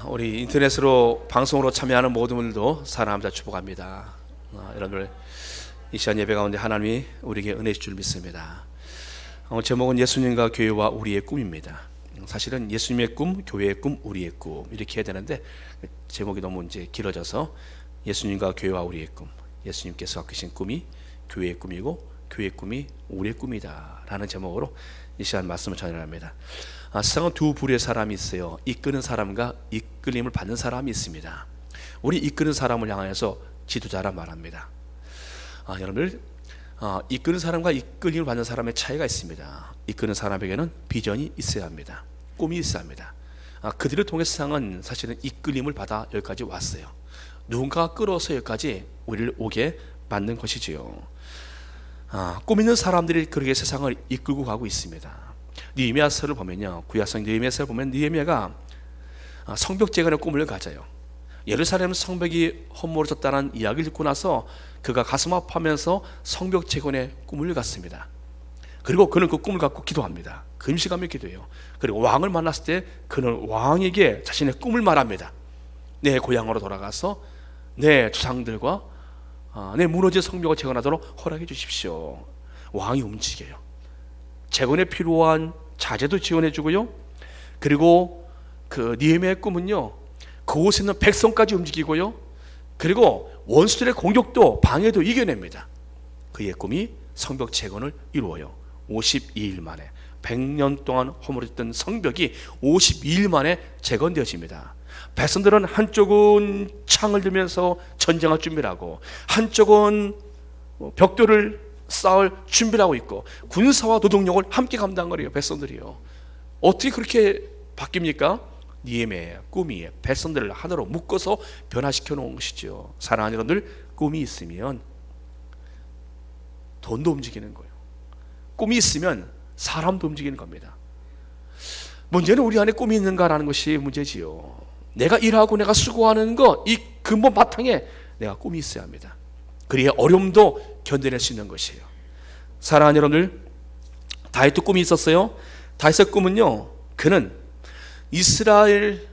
우리 인터넷으로 방송으로 참여하는 모든 분들도 사랑합니다. 축복합니다. 여러분들 이 시간 예배 가운데 하나님이 우리에게 은혜 주실 줄 믿습니다. 제목은 예수님과 교회와 우리의 꿈입니다. 사실은 예수님의 꿈, 교회의 꿈, 우리의 꿈 이렇게 해야 되는데 제목이 너무 이제 길어져서 예수님과 교회와 우리의 꿈, 예수님께서 갖으신 꿈이 교회의 꿈이고 교회의 꿈이 우리의 꿈이다 라는 제목으로 이 시간 말씀을 전합니다. 세상은 두 부류의 사람이 있어요. 이끄는 사람과 이끌림을 받는 사람이 있습니다. 우리 이끄는 사람을 향하여서 지도자라 말합니다. 여러분들 이끄는 사람과 이끌림을 받는 사람의 차이가 있습니다. 이끄는 사람에게는 비전이 있어야 합니다. 꿈이 있어야 합니다. 그들을 통해 세상은 사실은 이끌림을 받아 여기까지 왔어요. 누군가가 끌어서 여기까지 우리를 오게 만든 것이지요. 꿈 있는 사람들이 그렇게 세상을 이끌고 가고 있습니다. 느헤미야서를 보면요, 구약성 느헤미야서를 보면 느헤미야가 성벽재건의 꿈을 가져요. 예루살렘 성벽이 허물어졌다는 이야기를 듣고 나서 그가 가슴 아파하면서 성벽재건의 꿈을 갔습니다. 그리고 그는 그 꿈을 갖고 기도합니다. 금식하며 기도해요. 그리고 왕을 만났을 때 그는 왕에게 자신의 꿈을 말합니다. 내 고향으로 돌아가서 내 조상들과 내 무너진 성벽을 재건하도록 허락해 주십시오. 왕이 움직여요. 재건에 필요한 자재도 지원해 주고요. 그리고 그 느헤미야의 꿈은요, 그곳에 있는 백성까지 움직이고요. 그리고 원수들의 공격도 방해도 이겨냅니다. 그의 꿈이 성벽 재건을 이루어요. 52일 만에 100년 동안 허물어졌던 성벽이 52일 만에 재건되어집니다. 백성들은 한쪽은 창을 들면서 전쟁할 준비를 하고 한쪽은 벽돌을 쌓을 준비를 하고 있고 군사와 노동력을 함께 감당한 거예요. 백성들이요. 어떻게 그렇게 바뀝니까? 느헤미야의 꿈이 백성들을 하나로 묶어서 변화시켜 놓은 것이죠. 사랑하는 여러분들, 꿈이 있으면 돈도 움직이는 거예요. 꿈이 있으면 사람도 움직이는 겁니다. 문제는 우리 안에 꿈이 있는가라는 것이 문제지요. 내가 일하고 내가 수고하는 것, 이 근본 바탕에 내가 꿈이 있어야 합니다. 그래야 어려움도 견뎌낼 수 있는 것이에요. 사랑하는 여러분들, 다윗도 꿈이 있었어요. 다윗의 꿈은요, 그는 이스라엘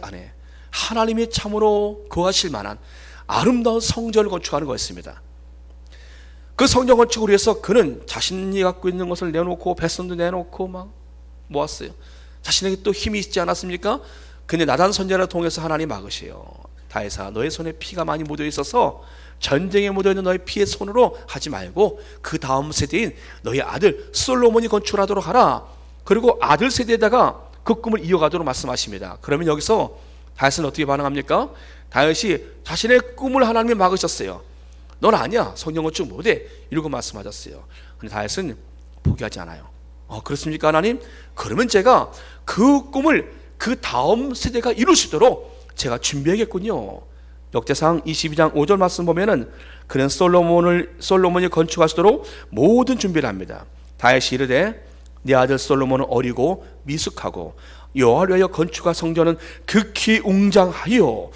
안에 하나님이 참으로 거하실 만한 아름다운 성전을 건축하는 거였습니다. 그 성전 건축을 위해서 그는 자신이 갖고 있는 것을 내놓고 백성도 내놓고 막 모았어요. 자신에게 또 힘이 있지 않았습니까? 근데 나단 선지자를 통해서 하나님 막으세요. 다윗아, 너의 손에 피가 많이 묻어 있어서 전쟁에 묻어 있는 너의 피의 손으로 하지 말고 그 다음 세대인 너의 아들 솔로몬이 건축하도록 하라. 그리고 아들 세대에다가 그 꿈을 이어가도록 말씀하십니다. 그러면 여기서 다윗은 어떻게 반응합니까? 다윗이 자신의 꿈을 하나님이 막으셨어요. 넌 아니야, 성령 건축 못해, 이러고 말씀하셨어요. 근데 다윗은 포기하지 않아요. 그렇습니까 하나님? 그러면 제가 그 꿈을 그 다음 세대가 이룰 수 있도록 제가 준비하겠군요. 역대상 22장 5절 말씀 보면은 그는 솔로몬이 건축하시도록 모든 준비를 합니다. 다윗이 이르되 네 아들 솔로몬은 어리고 미숙하고 여호와를 위하여 건축할 성전은 극히 웅장하여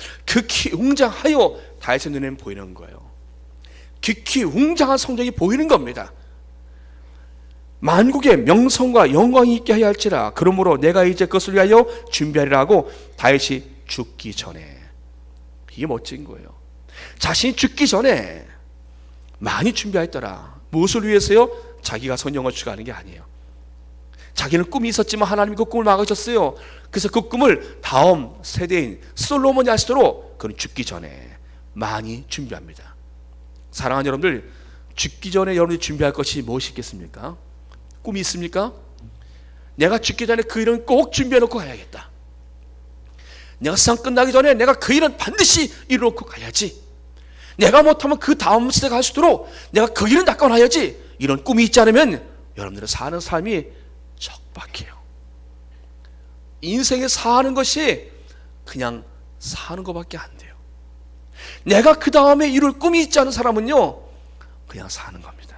다윗의 눈에는 보이는 거예요. 극히 웅장한 성전이 보이는 겁니다. 만국의 명성과 영광이 있게 하여 할지라. 그러므로 내가 이제 그것을 위하여 준비하리라 하고 다윗이 죽기 전에, 이게 멋진 거예요. 자신이 죽기 전에 많이 준비했더라. 무엇을 위해서요? 자기가 성전 건축하는 게 아니에요. 자기는 꿈이 있었지만 하나님이 그 꿈을 막으셨어요. 그래서 그 꿈을 다음 세대인 솔로몬이 할 수 있도록 그는 죽기 전에 많이 준비합니다. 사랑하는 여러분들, 죽기 전에 여러분이 준비할 것이 무엇이 있겠습니까? 꿈이 있습니까? 내가 죽기 전에 그 일은 꼭 준비해놓고 가야겠다. 내가 세상 끝나기 전에 내가 그 일은 반드시 이루어놓고 가야지. 내가 못하면 그 다음 세대가 할 수 있도록 내가 그 일은 낚아놔야지. 이런 꿈이 있지 않으면 여러분들은 사는 삶이 척박해요. 인생에 사는 것이 그냥 사는 것밖에 안 돼요. 내가 그 다음에 이룰 꿈이 있지 않은 사람은요, 그냥 사는 겁니다.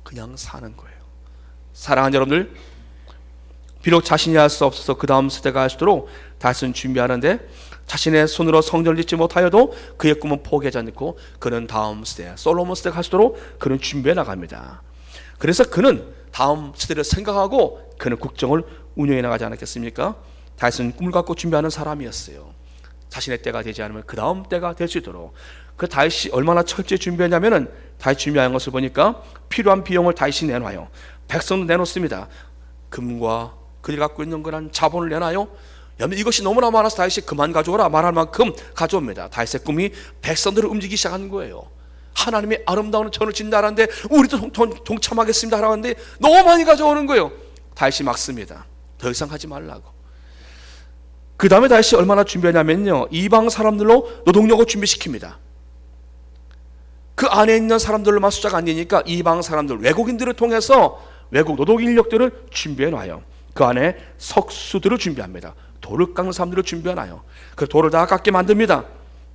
그냥 사는 거예요. 사랑하는 여러분들, 비록 자신이 할 수 없어서 그 다음 세대가 할 수 있도록 다윗은 준비하는데 자신의 손으로 성전을 짓지 못하여도 그의 꿈은 포기하지 않고 그는 다음 세대 솔로몬 세대가 할 수 있도록 그는 준비해 나갑니다. 그래서 그는 다음 세대를 생각하고 그는 국정을 운영해 나가지 않았겠습니까? 다윗은 꿈을 갖고 준비하는 사람이었어요. 자신의 때가 되지 않으면 그 다음 때가 될 수 있도록. 그 다윗이 얼마나 철저히 준비했냐면은 다윗 준비한 것을 보니까 필요한 비용을 다윗이 내놔요. 백성도 내놓습니다. 금과 그들이 갖고 있는 그런 자본을 내놔요. 이것이 너무나 많아서 다윗이 그만 가져오라 말할 만큼 가져옵니다. 다윗의 꿈이 백성들을 움직이기 시작한 거예요. 하나님의 아름다운 전을 짓는다는데 우리도 동참하겠습니다 하라는데 너무 많이 가져오는 거예요. 다윗이 막습니다. 더 이상 하지 말라고. 그 다음에 다윗이 얼마나 준비하냐면요, 이방 사람들로 노동력을 준비시킵니다. 그 안에 있는 사람들로만 숫자가 안 되니까 이방 사람들, 외국인들을 통해서 외국 노동 인력들을 준비해놔요. 그 안에 석수들을 준비합니다. 돌을 깎는 사람들을 준비해놔요. 그 돌을 다 깎게 만듭니다.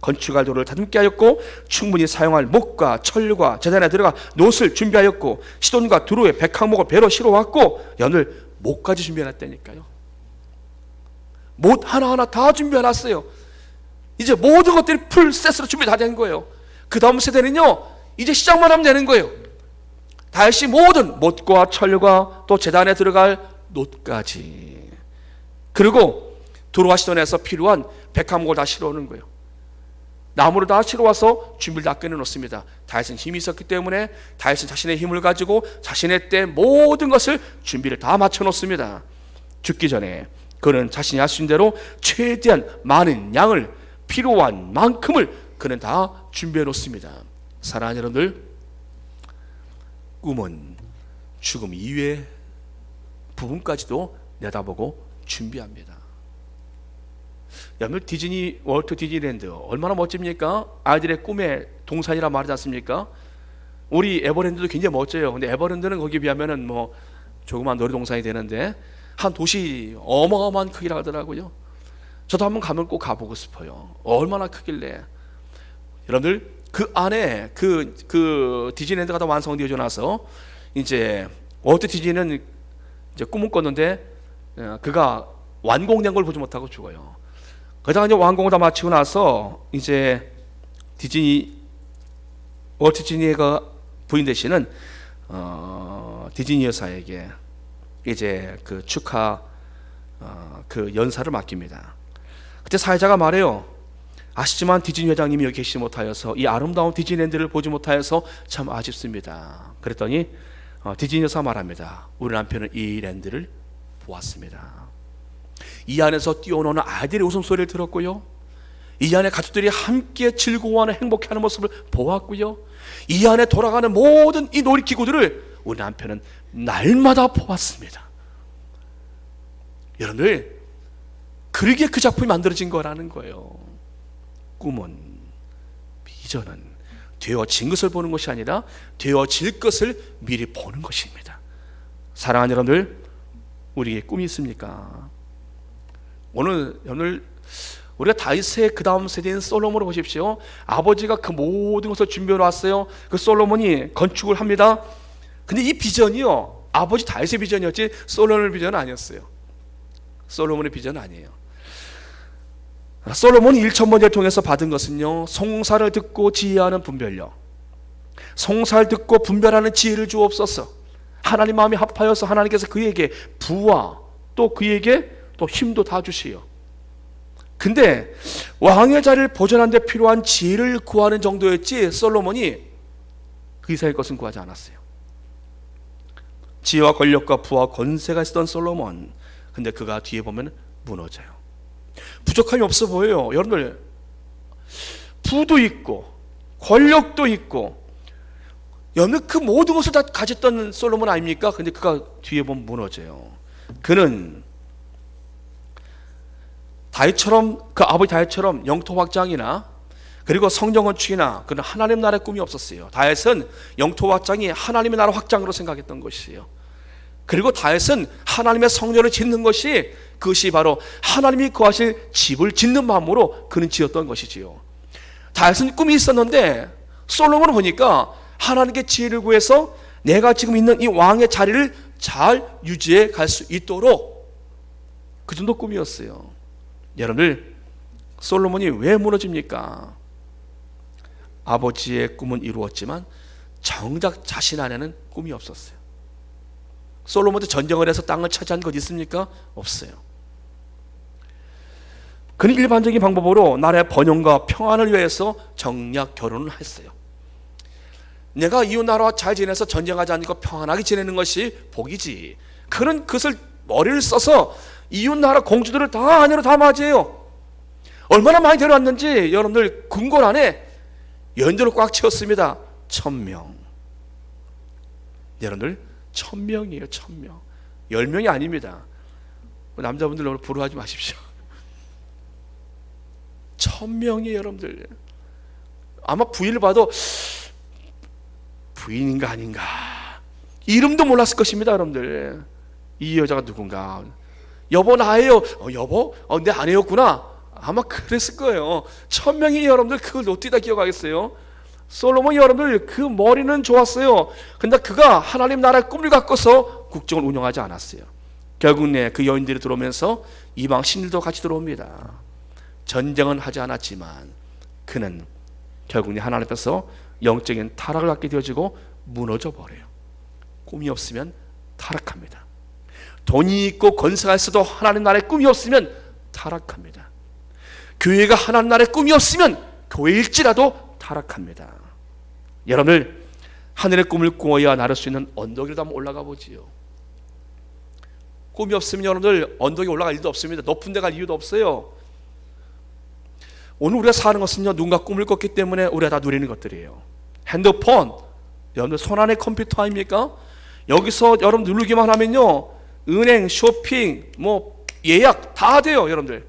건축할 돌을 다듬게 하였고, 충분히 사용할 목과 철과 제단에 들어가 놋을 준비하였고, 시돈과 두루에 백항목을 배로 실어왔고, 연을 목까지 준비해놨다니까요. 못 하나하나 다 준비해놨어요. 이제 모든 것들이 풀 세트로 준비 다 된 거예요. 그 다음 세대는요, 이제 시작만 하면 되는 거예요. 다시 모든 못과 철과 또 제단에 들어갈 놋까지, 그리고 두루와 시돈에서 필요한 백합목을 다 실어오는 거예요. 나무를 다 실어와서 준비를 다 끝내놓습니다. 다윗은 힘이 있었기 때문에 다윗은 자신의 힘을 가지고 자신의 때 모든 것을 준비를 다 맞춰놓습니다. 죽기 전에 그는 자신이 할 수 있는 대로 최대한 많은 양을, 필요한 만큼을 그는 다 준비해 놓습니다. 사랑하는 여러분들, 꿈은 죽음 이외의 부분까지도 내다보고 준비합니다. 여러분, 디즈니 월트 디즈니랜드 얼마나 멋집니까? 아이들의 꿈의 동산이라 말하지 않습니까? 우리 에버랜드도 굉장히 멋져요. 근데 에버랜드는 거기에 비하면은 뭐 조그만 놀이동산이 되는데 한 도시 어마어마한 크기라 하더라고요. 저도 한번 가면 꼭 가보고 싶어요. 얼마나 크길래. 여러분들, 그 안에 그 디즈니랜드가 다 완성되어져 나서 이제 월트 디즈니는 이제 꿈을 꿨는데 그가 완공된 걸 보지 못하고 죽어요. 그러다가 이제 완공을 다 마치고 나서 이제 월트 디즈니가 부인 되시는 디즈니 여사에게 이제 그 축하 그 연사를 맡깁니다. 그때 사회자가 말해요. 아시지만 디즈니 회장님이 여기 계시지 못하여서 이 아름다운 디즈니랜드를 보지 못하여서 참 아쉽습니다. 그랬더니 디즈니 여사가 말합니다. 우리 남편은 이 랜드를 보았습니다. 이 안에서 뛰어노는 아이들의 웃음소리를 들었고요, 이 안에 가족들이 함께 즐거워하는 행복해하는 모습을 보았고요, 이 안에 돌아가는 모든 이 놀이기구들을 우리 남편은 날마다 보았습니다. 여러분들, 그러기에 그 작품이 만들어진 거라는 거예요. 꿈은, 비전은 되어진 것을 보는 것이 아니라 되어질 것을 미리 보는 것입니다. 사랑하는 여러분들, 우리에게 꿈이 있습니까? 오늘 우리가 다윗의 그 다음 세대인 솔로몬을 보십시오. 아버지가 그 모든 것을 준비해 놨어요. 그 솔로몬이 건축을 합니다. 근데 이 비전이요, 아버지 다윗의 비전이었지 솔로몬의 비전은 아니었어요. 솔로몬의 비전은 아니에요. 솔로몬이 1,000번째를 통해서 받은 것은요, 송사를 듣고 지혜하는 분별력, 송사를 듣고 분별하는 지혜를 주옵소서. 하나님 마음이 합하여서 하나님께서 그에게 부와 또 그에게 또 힘도 다 주시요. 근데 왕의 자리를 보존하는 데 필요한 지혜를 구하는 정도였지 솔로몬이 그 이상의 것은 구하지 않았어요. 지혜와 권력과 부와 권세가 있었던 솔로몬, 근데 그가 뒤에 보면 무너져요. 부족함이 없어 보여요. 여러분들, 부도 있고 권력도 있고, 여러분 그 모든 것을 다 가졌던 솔로몬 아닙니까? 근데 그가 뒤에 보면 무너져요. 그는 다윗처럼, 그 아버지 다윗처럼 영토 확장이나 그리고 성전 건축이나 그런 하나님 나라의 꿈이 없었어요. 다윗은 영토 확장이 하나님의 나라 확장으로 생각했던 것이에요. 그리고 다윗은 하나님의 성전을 짓는 것이, 그것이 바로 하나님이 거하실 집을 짓는 마음으로 그는 지었던 것이지요. 다윗은 꿈이 있었는데 솔로몬을 보니까 하나님께 지혜를 구해서 내가 지금 있는 이 왕의 자리를 잘 유지해 갈 수 있도록, 그 정도 꿈이었어요. 여러분들, 솔로몬이 왜 무너집니까? 아버지의 꿈은 이루었지만 정작 자신 안에는 꿈이 없었어요. 솔로몬도 전쟁을 해서 땅을 차지한 것 있습니까? 없어요. 그는 일반적인 방법으로 나라의 번영과 평안을 위해서 정략 결혼을 했어요. 내가 이웃 나라와 잘 지내서 전쟁하지 않고 평안하게 지내는 것이 복이지. 그는 그것을 머리를 써서 이웃 나라 공주들을 다 아내로 다 맞이해요. 얼마나 많이 데려왔는지 여러분들 궁궐 안에 연들을 꽉 채웠습니다. 1000명. 여러분들 1000명이에요. 1000명. 10명이 아닙니다. 남자분들 너무 부러워하지 마십시오. 1000명이에요. 여러분들. 아마 부인을 봐도 부인인가 아닌가 이름도 몰랐을 것입니다. 여러분들. 이 여자가 누군가. 여보 나예요. 여보? 내 아내였구나. 아마 그랬을 거예요. 1000명이 여러분들 그걸 어디다 기억하겠어요? 솔로몬이 여러분들 그 머리는 좋았어요. 근데 그가 하나님 나라의 꿈을 갖고서 국정을 운영하지 않았어요. 결국 그 여인들이 들어오면서 이방 신들도 같이 들어옵니다. 전쟁은 하지 않았지만 그는 결국 하나님 앞에서 영적인 타락을 갖게 되어지고 무너져 버려요. 꿈이 없으면 타락합니다. 돈이 있고 권세가 있어도 하나님 나라의 꿈이 없으면 타락합니다. 교회가 하나님 나라의 꿈이 없으면 교회일지라도 타락합니다. 여러분들 하늘의 꿈을 꾸어야 나를 수 있는 언덕 위로 한번 올라가 보지요. 꿈이 없으면 여러분들 언덕에 올라갈 일도 없습니다. 높은 데 갈 이유도 없어요. 오늘 우리가 사는 것은요, 누군가 꿈을 꿨기 때문에 우리가 다 누리는 것들이에요. 핸드폰, 여러분들 손안의 컴퓨터 아닙니까? 여기서 여러분 누르기만 하면요, 은행, 쇼핑, 예약 다 돼요. 여러분들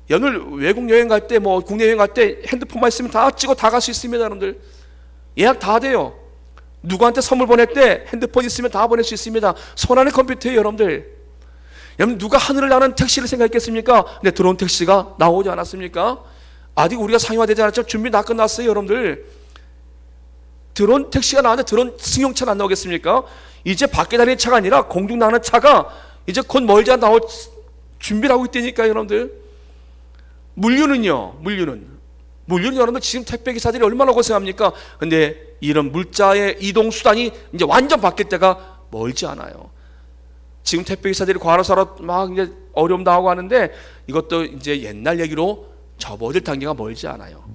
외국 여행 갈 때, 국내 여행 갈 때 핸드폰만 있으면 다 찍어 다 갈 수 있습니다. 여러분들 예약 다 돼요. 누구한테 선물 보낼 때 핸드폰 있으면 다 보낼 수 있습니다. 손안의 컴퓨터예요. 여러분들 누가 하늘을 나는 택시를 생각했겠습니까? 근데 들어온 택시가 나오지 않았습니까? 아직 우리가 상용화되지 않았죠. 준비 다 끝났어요. 여러분들 들어온 택시가 나왔는데 들어온 승용차는 안 나오겠습니까? 이제 밖에 다니는 차가 아니라 공중 나가는 차가 이제 곧 멀지 않아 나올 준비를 하고 있다니까요. 여러분들 물류는 여러분들 지금 택배기사들이 얼마나 고생합니까? 근데 이런 물자의 이동수단이 이제 완전 바뀔 때가 멀지 않아요. 지금 택배기사들이 과로사로 막 이제 어려움 당하고 하는데 이것도 이제 옛날 얘기로 접어들 단계가 멀지 않아요.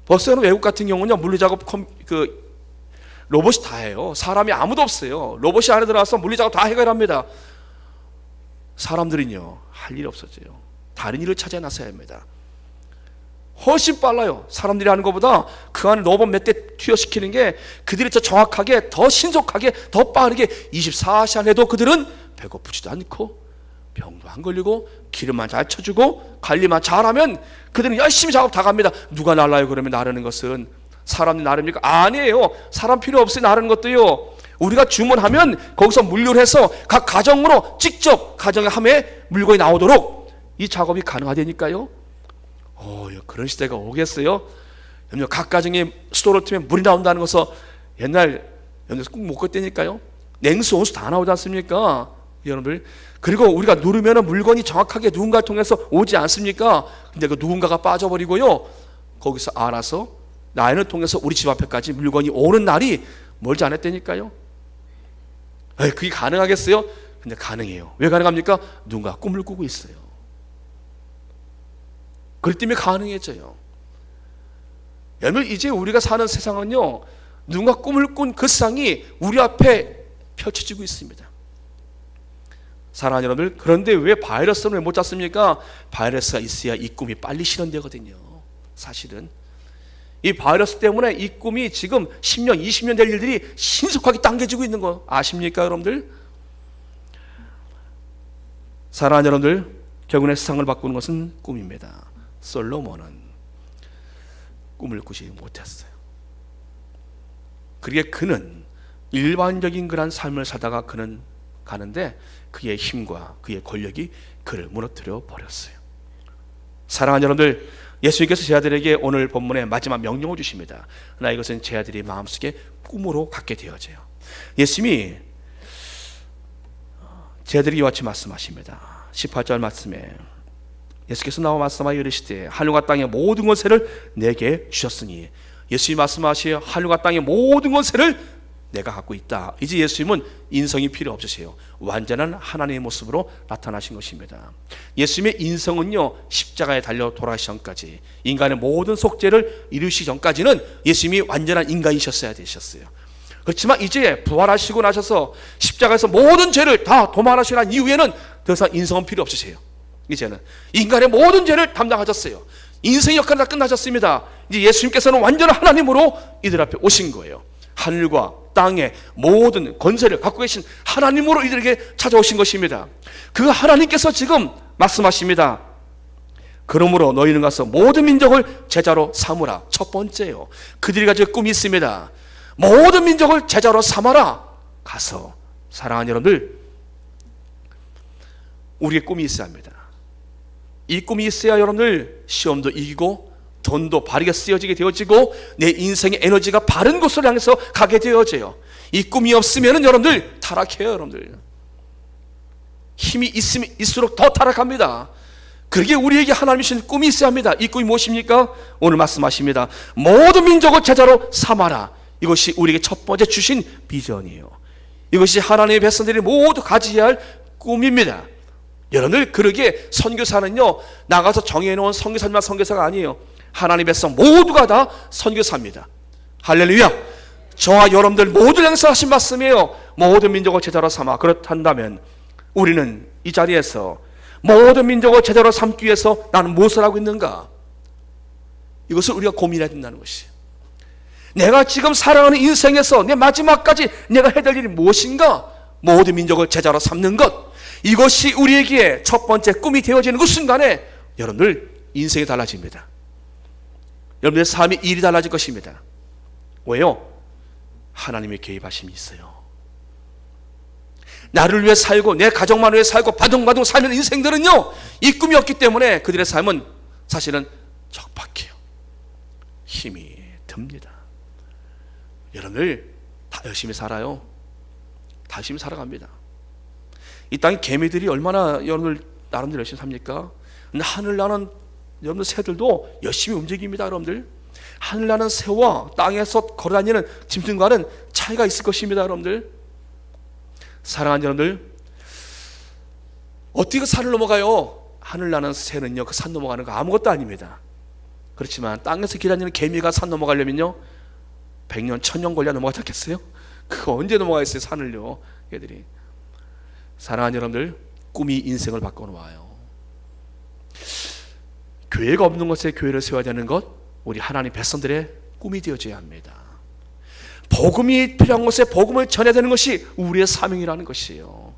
벌써 외국 같은 경우는요, 물류작업 로봇이 다 해요. 사람이 아무도 없어요. 로봇이 안에 들어와서 물류작업 다 해결합니다. 사람들은요, 할 일이 없어져요. 다른 일을 찾아 나서야 합니다. 훨씬 빨라요. 사람들이 하는 것보다 그 안에 로봇 몇 대 투여시키는 게 그들이 더 정확하게, 더 신속하게, 더 빠르게 24시간 해도 그들은 배고프지도 않고 병도 안 걸리고 기름만 잘 쳐주고 관리만 잘하면 그들은 열심히 작업 다 갑니다. 누가 날라요? 그러면 나르는 것은 사람이 나릅니까? 아니에요. 사람 필요 없어요. 나르는 것도요. 우리가 주문하면 거기서 물류를 해서 각 가정으로 직접 가정의 함에 물건이 나오도록 이 작업이 가능하다니까요. 그런 시대가 오겠어요? 각 가정에 수도를 틀면 물이 나온다는 것은 옛날 꼭 못 꿨다니까요. 냉수, 온수 다 나오지 않습니까? 여러분들. 그리고 우리가 누르면 물건이 정확하게 누군가를 통해서 오지 않습니까? 근데 그 누군가가 빠져버리고요, 거기서 알아서 라인을 통해서 우리 집 앞에까지 물건이 오는 날이 멀지 않았다니까요. 그게 가능하겠어요? 근데 가능해요. 왜 가능합니까? 누군가 꿈을 꾸고 있어요. 그렇기 때문에 가능해져요. 여러분, 이제 우리가 사는 세상은요, 누군가 꿈을 꾼 그 세상이 우리 앞에 펼쳐지고 있습니다. 사랑하는 여러분들, 그런데 왜 바이러스는 왜 못 잡습니까? 바이러스가 있어야 이 꿈이 빨리 실현되거든요. 사실은 이 바이러스 때문에 이 꿈이 지금 10년, 20년 될 일들이 신속하게 당겨지고 있는 거 아십니까, 여러분들? 사랑하는 여러분들, 결국에 세상을 바꾸는 것은 꿈입니다. 솔로몬은 꿈을 꾸지 못했어요. 그러기에 그는 일반적인 그런 삶을 살다가 그는 가는데 그의 힘과 그의 권력이 그를 무너뜨려 버렸어요. 사랑하는 여러분들, 예수님께서 제 아들에게 오늘 본문의 마지막 명령을 주십니다. 그러나 이것은 제 아들이 마음속에 꿈으로 갖게 되어져요. 예수님이 제 아들이 이와 같이 말씀하십니다. 18절 말씀에 예수께서 나와 말씀하여 이르시되 하늘과 땅의 모든 권세를 내게 주셨으니, 예수님이 말씀하시어 하늘과 땅의 모든 권세를 내가 갖고 있다. 이제 예수님은 인성이 필요 없으세요. 완전한 하나님의 모습으로 나타나신 것입니다. 예수님의 인성은요, 십자가에 달려 돌아가시기 전까지, 인간의 모든 속죄를 이루시기 전까지는 예수님이 완전한 인간이셨어야 되셨어요. 그렇지만 이제 부활하시고 나셔서 십자가에서 모든 죄를 다 도말하시고 난 이후에는 더 이상 인성은 필요 없으세요. 이제는 인간의 모든 죄를 담당하셨어요. 인생의 역할은 다 끝나셨습니다. 이제 예수님께서는 완전한 하나님으로 이들 앞에 오신 거예요. 하늘과 땅의 모든 권세를 갖고 계신 하나님으로 이들에게 찾아오신 것입니다. 그 하나님께서 지금 말씀하십니다. 그러므로 너희는 가서 모든 민족을 제자로 삼으라. 첫 번째요, 그들이 가진 꿈이 있습니다. 모든 민족을 제자로 삼아라. 가서, 사랑하는 여러분들, 우리의 꿈이 있어야 합니다. 이 꿈이 있어야 여러분들 시험도 이기고 돈도 바르게 쓰여지게 되어지고 내 인생의 에너지가 바른 곳으로 향해서 가게 되어져요. 이 꿈이 없으면 여러분들 타락해요. 여러분들 힘이 있으면 있을수록 더 타락합니다. 그러기에 우리에게 하나님이 주신 꿈이 있어야 합니다. 이 꿈이 무엇입니까? 오늘 말씀하십니다. 모든 민족을 제자로 삼아라. 이것이 우리에게 첫 번째 주신 비전이에요. 이것이 하나님의 백성들이 모두 가져야 할 꿈입니다. 여러분들, 그러기에 선교사는요, 나가서 정해놓은 선교사님만 선교사가 아니에요. 하나님의 백성 모두가 다 선교사입니다. 할렐루야. 저와 여러분들 모두를 향해서 하신 말씀이에요. 모든 민족을 제자로 삼아. 그렇단다면 우리는 이 자리에서 모든 민족을 제자로 삼기 위해서 나는 무엇을 하고 있는가? 이것을 우리가 고민해야 된다는 것이에요. 내가 지금 살아가는 인생에서 내 마지막까지 내가 해야 될 일이 무엇인가? 모든 민족을 제자로 삼는 것, 이것이 우리에게 첫 번째 꿈이 되어지는 그 순간에 여러분들 인생이 달라집니다. 여러분들의 삶의 일이 달라질 것입니다. 왜요? 하나님의 개입하심이 있어요. 나를 위해 살고 내 가족만을 위해 살고 바둥바둥 살는 인생들은요, 이 꿈이 없기 때문에 그들의 삶은 사실은 적박해요. 힘이 듭니다. 여러분들 다 열심히 살아요. 다 열심히 살아갑니다. 이 땅의 개미들이 얼마나 여러분들 나름대로 열심히 삽니까? 근데 하늘나는 여러분들 새들도 열심히 움직입니다. 여러분들 하늘나는 새와 땅에서 걸어다니는 짐승과는 차이가 있을 것입니다. 여러분들 사랑하는 여러분들, 어떻게 그 산을 넘어가요? 하늘나는 새는요, 그 산 넘어가는 거 아무것도 아닙니다. 그렇지만 땅에서 기다리는 개미가 산 넘어가려면요 100년, 1000년 걸려 넘어가지 않겠어요? 그거 언제 넘어가겠어요, 산을요. 얘들이. 사랑하는 여러분들, 꿈이 인생을 바꿔놓아요. 교회가 없는 곳에 교회를 세워야 되는 것, 우리 하나님 백성들의 꿈이 되어져야 합니다. 복음이 필요한 곳에 복음을 전해야 되는 것이 우리의 사명이라는 것이에요.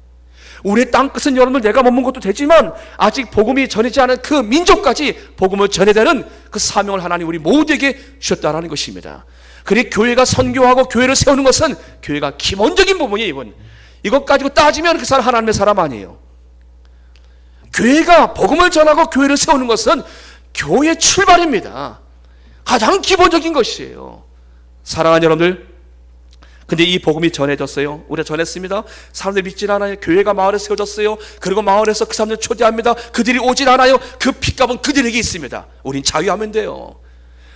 우리의 땅끝은 여러분들 내가 머문 것도 되지만 아직 복음이 전해지지 않은 그 민족까지 복음을 전해야 되는 그 사명을 하나님 우리 모두에게 주셨다는 것입니다. 그리고 교회가 선교하고 교회를 세우는 것은 교회가 기본적인 부분이에요. 이것 가지고 따지면 그 사람 하나님의 사람 아니에요. 교회가 복음을 전하고 교회를 세우는 것은 교회의 출발입니다. 가장 기본적인 것이에요. 사랑하는 여러분들, 근데 이 복음이 전해졌어요. 우리가 전했습니다. 사람들이 믿질 않아요. 교회가 마을에 세워졌어요. 그리고 마을에서 그 사람들 초대합니다. 그들이 오질 않아요. 그 핏값은 그들에게 있습니다. 우린 자유하면 돼요.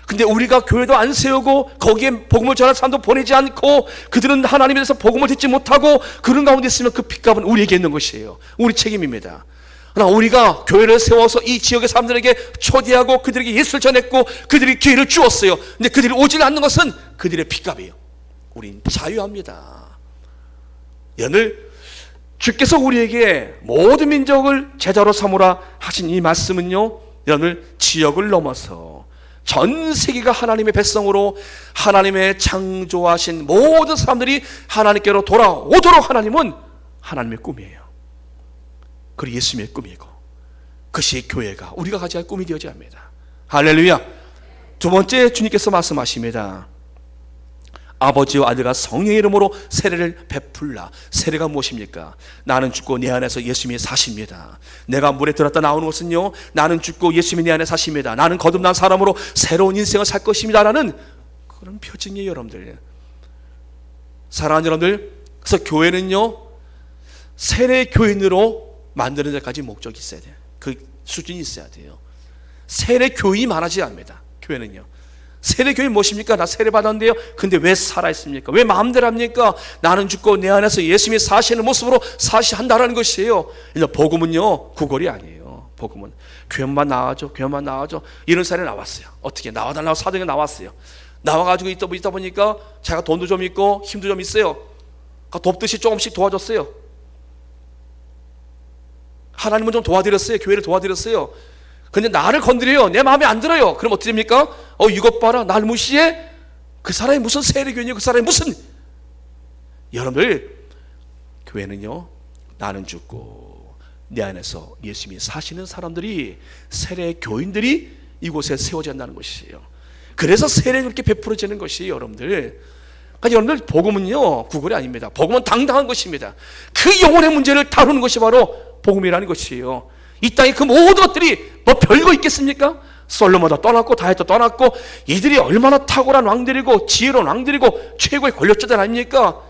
근데 우리가 교회도 안 세우고 거기에 복음을 전할 사람도 보내지 않고 그들은 하나님에 대해서 복음을 듣지 못하고 그런 가운데 있으면 그 핏값은 우리에게 있는 것이에요. 우리 책임입니다. 그러나 우리가 교회를 세워서 이 지역의 사람들에게 초대하고 그들에게 예수를 전했고 그들이 기회를 주었어요. 근데 그들이 오질 않는 것은 그들의 핏값이에요. 우린 자유합니다. 여러분들, 주께서 우리에게 모든 민족을 제자로 삼으라 하신 이 말씀은요, 여러분들 지역을 넘어서 전 세계가 하나님의 백성으로 하나님의 창조하신 모든 사람들이 하나님께로 돌아오도록 하나님은 하나님의 꿈이에요. 그리고 예수님의 꿈이고 그것이 교회가 우리가 가져야 할 꿈이 되어져야 합니다. 할렐루야. 두 번째, 주님께서 말씀하십니다. 아버지와 아들과 성령의 이름으로 세례를 베풀라. 세례가 무엇입니까? 나는 죽고 내 안에서 예수님이 사십니다. 내가 물에 들었다 나오는 것은요, 나는 죽고 예수님이 내 안에 사십니다. 나는 거듭난 사람으로 새로운 인생을 살 것입니다 라는 그런 표징이에요. 여러분들, 사랑하는 여러분들, 그래서 교회는요 세례 교인으로 만드는 데까지 목적이 있어야 돼요. 그 수준이 있어야 돼요. 세례 교인이 많아지지 않습니다. 교회는요 세례교회 무엇입니까? 나 세례 받았는데요. 근데 왜 살아있습니까? 왜 마음대로 합니까? 나는 죽고 내 안에서 예수님이 사시는 모습으로 사시한다라는 것이에요. 복음은요, 구걸이 아니에요. 복음은 교회만 나와줘, 교회만 나와줘. 이런 사람이 나왔어요. 어떻게 나와달라고 사정이 나왔어요. 나와가지고 있다 보니까 자기가 돈도 좀 있고 힘도 좀 있어요. 돕듯이 조금씩 도와줬어요. 하나님은 좀 도와드렸어요. 교회를 도와드렸어요. 근데 나를 건드려요. 내 마음에 안 들어요. 그럼 어떻게 됩니까? 이것 봐라, 날 무시해? 그 사람이 무슨 세례교인이요? 그 사람이 무슨. 여러분들, 교회는요, 나는 죽고 내 안에서 예수님이 사시는 사람들이, 세례교인들이 이곳에 세워진다는 것이에요. 그래서 세례는 그렇게 베풀어지는 것이에요, 여러분들. 그러니까 여러분들, 복음은요, 구걸이 아닙니다. 복음은 당당한 것입니다. 그 영혼의 문제를 다루는 것이 바로 복음이라는 것이에요. 이 땅에 그 모든 것들이 뭐 별거 있겠습니까? 솔로몬도 떠났고 다윗도 떠났고, 이들이 얼마나 탁월한 왕들이고 지혜로운 왕들이고 최고의 권력자들 아닙니까?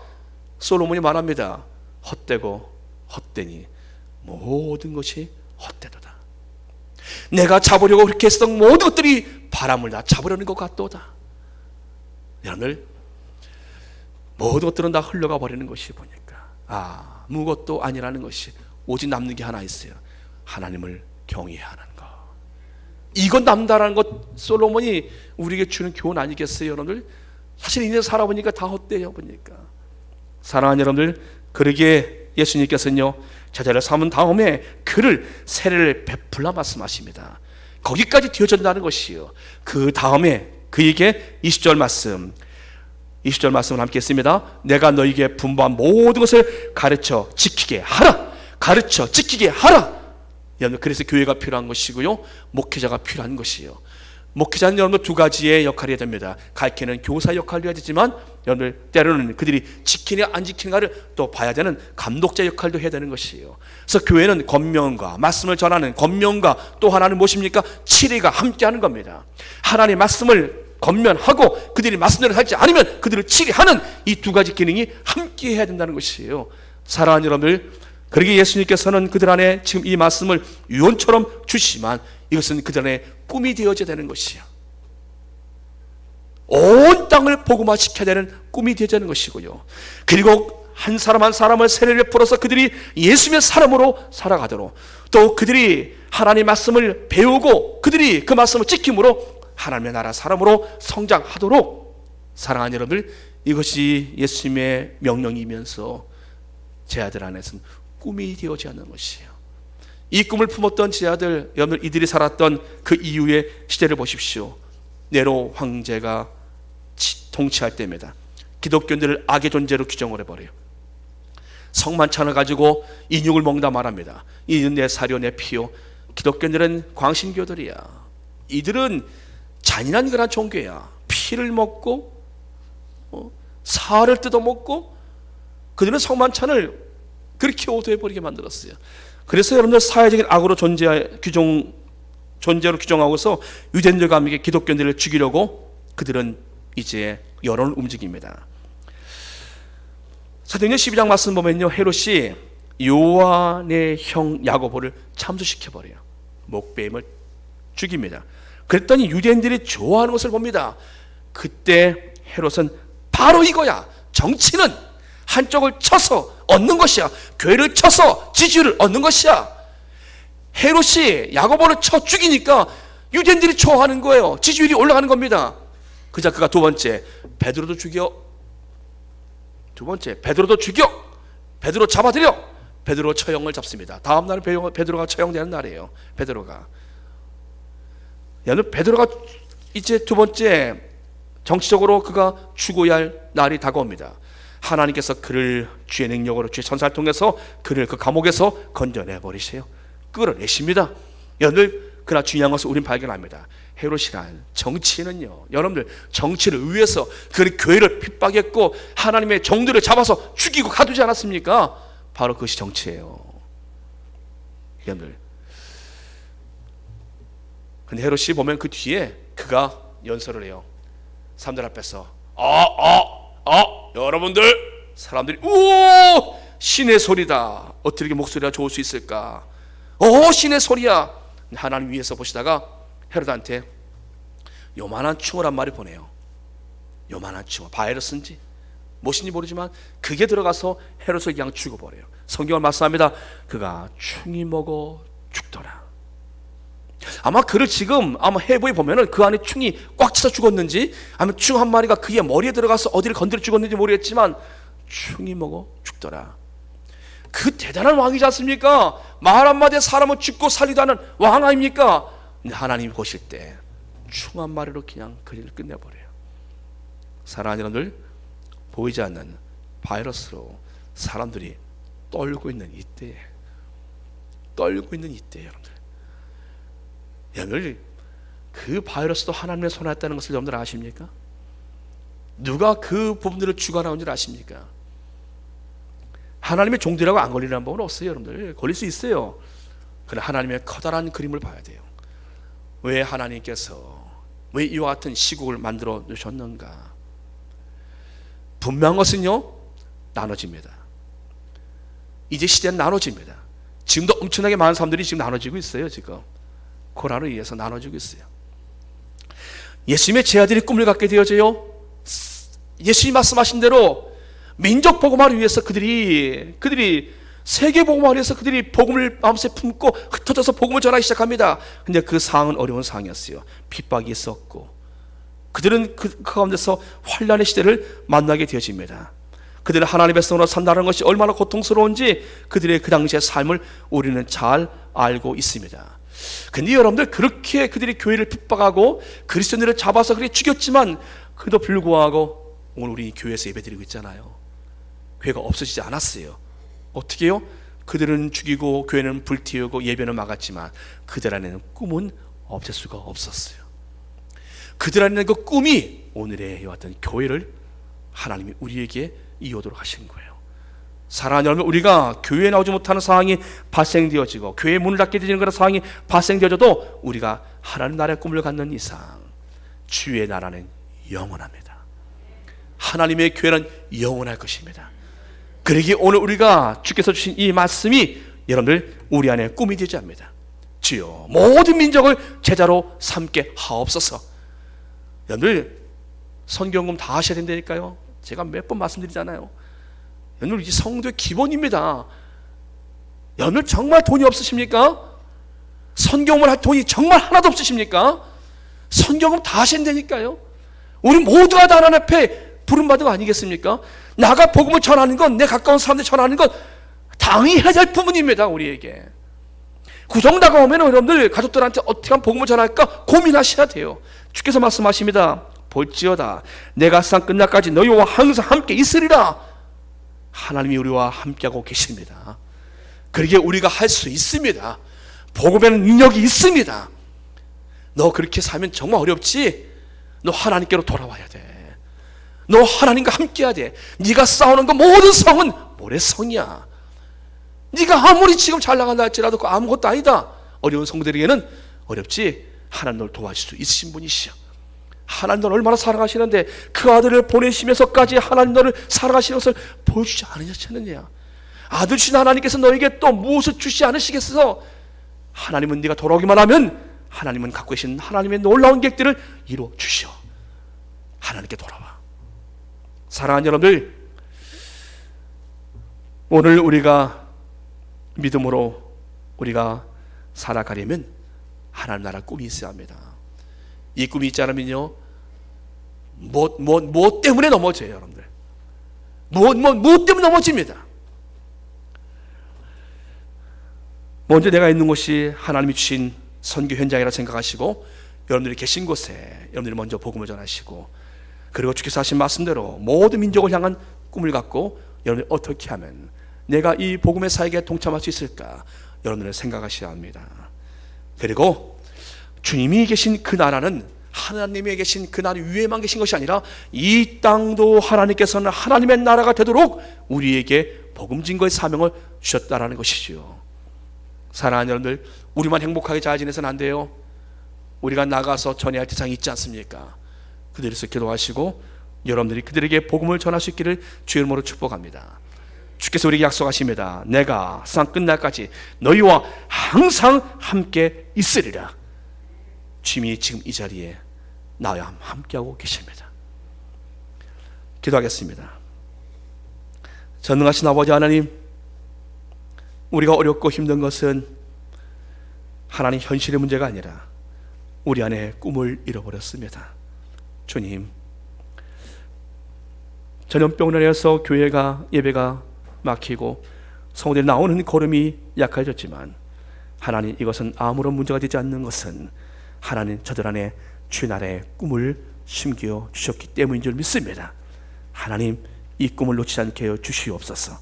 솔로몬이 말합니다. 헛되고 헛되니 모든 것이 헛되도다. 내가 잡으려고 그렇게 했던 모든 것들이 바람을 다 잡으려는 것 같도다. 여러분들, 모든 것들은 다 흘러가 버리는 것이 보니까 아무것도 아니라는 것이 오직 남는 게 하나 있어요. 하나님을 경외해야 하는 것. 이건 남다라는 것, 솔로몬이 우리에게 주는 교훈 아니겠어요, 여러분들? 사실 인생 살아보니까 다 헛되요, 보니까. 사랑하는 여러분들, 그러기에 예수님께서는요, 제자를 삼은 다음에 그를 세례를 베풀라 말씀하십니다. 거기까지 되어진다는 것이요. 그 다음에 그에게 20절 말씀을 함께 했습니다. 내가 너에게 분부한 모든 것을 가르쳐 지키게 하라. 가르쳐 지키게 하라. 여러분, 그래서 교회가 필요한 것이고요, 목회자가 필요한 것이에요. 목회자는 여러분 두 가지의 역할이 해야 됩니다. 가르치는 교사 역할도 해야 되지만, 여러분들 때로는 그들이 지키냐 안 지키는가를 또 봐야 되는 감독자 역할도 해야 되는 것이에요. 그래서 교회는 권면과 말씀을 전하는 권면과 또 하나는 무엇입니까? 치리가 함께하는 겁니다. 하나님의 말씀을 권면하고 그들이 말씀대로 살지 않으면 그들을 치리하는 이 두 가지 기능이 함께 해야 된다는 것이에요. 사랑하는 여러분들, 그러기에 예수님께서는 그들 안에 지금 이 말씀을 유언처럼 주시지만 이것은 그들 안에 꿈이 되어져야 되는 것이요, 온 땅을 복음화시켜야 되는 꿈이 되어져야 되는 것이고요, 그리고 한 사람 한 사람을 세례를 풀어서 그들이 예수님의 사람으로 살아가도록, 또 그들이 하나님의 말씀을 배우고 그들이 그 말씀을 지킴으로 하나님의 나라 사람으로 성장하도록, 사랑하는 여러분들, 이것이 예수님의 명령이면서 제 아들 안에서는 꿈이 되어져야 하는 것이에요. 이 꿈을 품었던 제 아들, 여러분, 이들이 살았던 그 이후의 시대를 보십시오. 네로 황제가 통치할 때입니다. 기독교인들을 악의 존재로 규정을 해버려요. 성만찬을 가지고 인육을 먹다 말합니다. 이는 내 사료 내 피요. 기독교인들은 광신교들이야. 이들은 잔인한 그런 종교야. 피를 먹고 살을 뜯어먹고, 그들은 성만찬을 그렇게 오도해버리게 만들었어요. 그래서 여러분들, 사회적인 악으로 존재로 규정하고서 유대인들과 함께 기독교인들을 죽이려고 그들은 이제 여론을 움직입니다. 사도행전 12장 말씀 보면요, 헤롯이 요한의 형 야고보를 참수시켜버려요. 목베임을 죽입니다. 그랬더니 유대인들이 좋아하는 것을 봅니다. 그때 헤롯은 바로 이거야. 정치는 한쪽을 쳐서 얻는 것이야. 교회를 쳐서 지지율을 얻는 것이야. 헤롯이 야고보를 쳐 죽이니까 유대인들이 좋아하는 거예요. 지지율이 올라가는 겁니다. 그자 그가 두 번째, 베드로도 죽여. 베드로 잡아들여. 베드로 처형을 잡습니다. 다음 날은 베드로가 처형되는 날이에요. 베드로가 이제 두 번째, 정치적으로 그가 죽어야 할 날이 다가옵니다. 하나님께서 그를 주의 능력으로, 주의 천사를 통해서 그를 그 감옥에서 건져내 버리세요. 끌어내십니다. 여러분들, 그러나 중요한 것을 우린 발견합니다. 헤롯이란 정치인은요, 여러분들, 정치를 위해서 그 교회를 핍박했고 하나님의 종들을 잡아서 죽이고 가두지 않았습니까? 바로 그것이 정치예요. 여러분들, 근데 헤롯이 보면 그 뒤에 그가 연설을 해요. 사람들 앞에서 여러분들, 사람들이 오, 신의 소리다. 어떻게 이렇게 목소리가 좋을 수 있을까? 신의 소리야. 하나님 위에서 보시다가 헤롯한테 요만한 충을 한 마리 보내요. 요만한 충, 바이러스인지 무엇인지 모르지만 그게 들어가서 헤롯을 그냥 죽어버려요. 성경을 말씀합니다. 그가 충이 먹어 죽더라. 아마 그를 지금 해부에 보면은 그 안에 충이 꽉 차서 죽었는지, 아니면 충 한 마리가 그의 머리에 들어가서 어디를 건드려 죽었는지 모르겠지만 충이 먹어 죽더라. 그 대단한 왕이지 않습니까? 말 한마디에 사람을 죽고 살리도 하는 왕 아닙니까? 근데 하나님이 보실 때 충 한 마리로 그냥 그 일을 끝내버려요. 사랑하는 여러분들, 보이지 않는 바이러스로 사람들이 떨고 있는 이때에, 여러분들 그 바이러스도 하나님의 손에 있다는 것을 여러분들 아십니까? 누가 그 부분들을 주관하는 줄 아십니까? 하나님의 종들이라고 안 걸리는 법은 없어요. 여러분들 걸릴 수 있어요. 그러나 하나님의 커다란 그림을 봐야 돼요. 왜 하나님께서 왜 이와 같은 시국을 만들어 놓으셨는가? 분명한 것은요, 나눠집니다. 이제 시대는 나눠집니다. 지금도 엄청나게 많은 사람들이 지금 나눠지고 있어요. 지금 코로나로 인해서 나눠지고 있어요. 예수님의 제자들이 꿈을 갖게 되어져요. 예수님 말씀하신 대로 민족 복음화를 위해서 그들이 세계 복음화를 위해서 그들이 복음을 마음속에 품고 흩어져서 복음을 전하기 시작합니다. 근데 그 상황은 어려운 상황이었어요. 핍박이 있었고 그들은 그 가운데서 환난의 시대를 만나게 되어집니다. 그들은 하나님의 백성으로 산다는 것이 얼마나 고통스러운지 그들의 그 당시의 삶을 우리는 잘 알고 있습니다. 근데 여러분들, 그렇게 그들이 교회를 핍박하고 그리스도인들을 잡아서 그렇게 죽였지만 그래도 불구하고 오늘 우리 교회에서 예배드리고 있잖아요. 교회가 없어지지 않았어요. 어떻게 해요? 그들은 죽이고 교회는 불태우고 예배는 막았지만 그들 안에는 꿈은 없앨 수가 없었어요. 그들 안에 그 꿈이 오늘의 어떤 교회를 하나님이 우리에게 이어도록 하신 거예요. 사랑하는 여러분, 우리가 교회에 나오지 못하는 상황이 발생되어지고 교회의 문을 닫게 되는 그런 상황이 발생되어져도 우리가 하나님 나라의 꿈을 갖는 이상 주의 나라는 영원합니다. 하나님의 교회는 영원할 것입니다. 그러기에 오늘 우리가 주께서 주신 이 말씀이 여러분들 우리 안에 꿈이 되지 않습니다. 주여 모든 민족을 제자로 삼게 하옵소서. 여러분들 선교연금 다 하셔야 된다니까요. 제가 몇 번 말씀드리잖아요. 여러분들 이 성도의 기본입니다. 여러분들 정말 돈이 없으십니까? 선교연금을 할 돈이 정말 하나도 없으십니까? 선교연금 다 하셔야 된다니까요. 우리 모두가 다 하나님 앞에 부름받은 거 아니겠습니까? 나가 복음을 전하는 건, 내 가까운 사람들 전하는 건 당연히 해야 될 부분입니다. 우리에게 구정 다가오면 여러분들 가족들한테 어떻게 하면 복음을 전할까 고민하셔야 돼요. 주께서 말씀하십니다. 볼지어다 내가 세상 끝날까지 너희와 항상 함께 있으리라. 하나님이 우리와 함께하고 계십니다. 그러기에 우리가 할 수 있습니다. 복음에는 능력이 있습니다. 너 그렇게 살면 정말 어렵지? 너 하나님께로 돌아와야 돼. 너 하나님과 함께해야 돼. 네가 싸우는 거 모든 성은 모래성이야. 네가 아무리 지금 잘 나간다 할지라도 그 아무것도 아니다. 어려운 성들에게는 어렵지? 하나님 너를 도와줄 수 있으신 분이시여. 하나님 너를 얼마나 사랑하시는데 그 아들을 보내시면서까지 하나님 너를 사랑하시는 것을 보여주지 않으셨느냐. 아들 주신 하나님께서 너에게 또 무엇을 주시지 않으시겠어? 하나님은 네가 돌아오기만 하면 하나님은 갖고 계신 하나님의 놀라운 계획들을 이루어 주시오. 하나님께 돌아와. 사랑하는 여러분들, 오늘 우리가 믿음으로 우리가 살아가려면 하나님 나라 꿈이 있어야 합니다. 이 꿈이 있지 않으면요, 무엇 때문에 넘어져요, 여러분들. 무엇 때문에 넘어집니다. 먼저 내가 있는 곳이 하나님이 주신 선교 현장이라 생각하시고 여러분들이 계신 곳에 여러분들이 먼저 복음을 전하시고, 그리고 주께서 하신 말씀대로 모든 민족을 향한 꿈을 갖고 여러분들이 어떻게 하면 내가 이 복음의 사역에 동참할 수 있을까 여러분들은 생각하셔야 합니다. 그리고 주님이 계신 그 나라는 하나님이 계신 그 나라 위에만 계신 것이 아니라 이 땅도 하나님께서는 하나님의 나라가 되도록 우리에게 복음 증거의 사명을 주셨다라는 것이죠. 사랑하는 여러분들, 우리만 행복하게 잘 지내서는 안 돼요. 우리가 나가서 전해야 할 대상이 있지 않습니까? 그들에서 기도하시고 여러분들이 그들에게 복음을 전할 수 있기를 주의 이름으로 축복합니다. 주께서 우리에게 약속하십니다. 내가 세상 끝날까지 너희와 항상 함께 있으리라. 주님이 지금 이 자리에 나와 함께하고 계십니다. 기도하겠습니다. 전능하신 아버지 하나님, 우리가 어렵고 힘든 것은 하나님 현실의 문제가 아니라 우리 안에 꿈을 잃어버렸습니다. 주님, 전염병으로 인해서 교회가 예배가 막히고 성도들이 나오는 걸음이 약해졌지만 하나님, 이것은 아무런 문제가 되지 않는 것은 하나님 저들 안에 주의 나라의 꿈을 심겨 주셨기 때문인 줄 믿습니다. 하나님, 이 꿈을 놓치지 않게 하여 주시옵소서.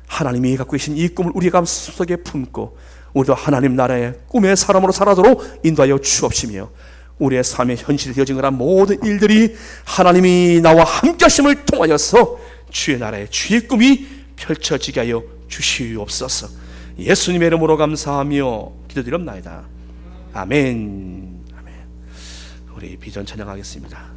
하나님이 갖고 계신 이 꿈을 우리 마음속에 품고 우리도 하나님 나라의 꿈의 사람으로 살아도록 인도하여 주옵시며, 우리의 삶의 현실이 되어진 거란 모든 일들이 하나님이 나와 함께 하심을 통하여서 주의 나라의 주의 꿈이 펼쳐지게 하여 주시옵소서. 예수님의 이름으로 감사하며 기도드립나이다. 아멘. 아멘. 우리 비전 찬양하겠습니다.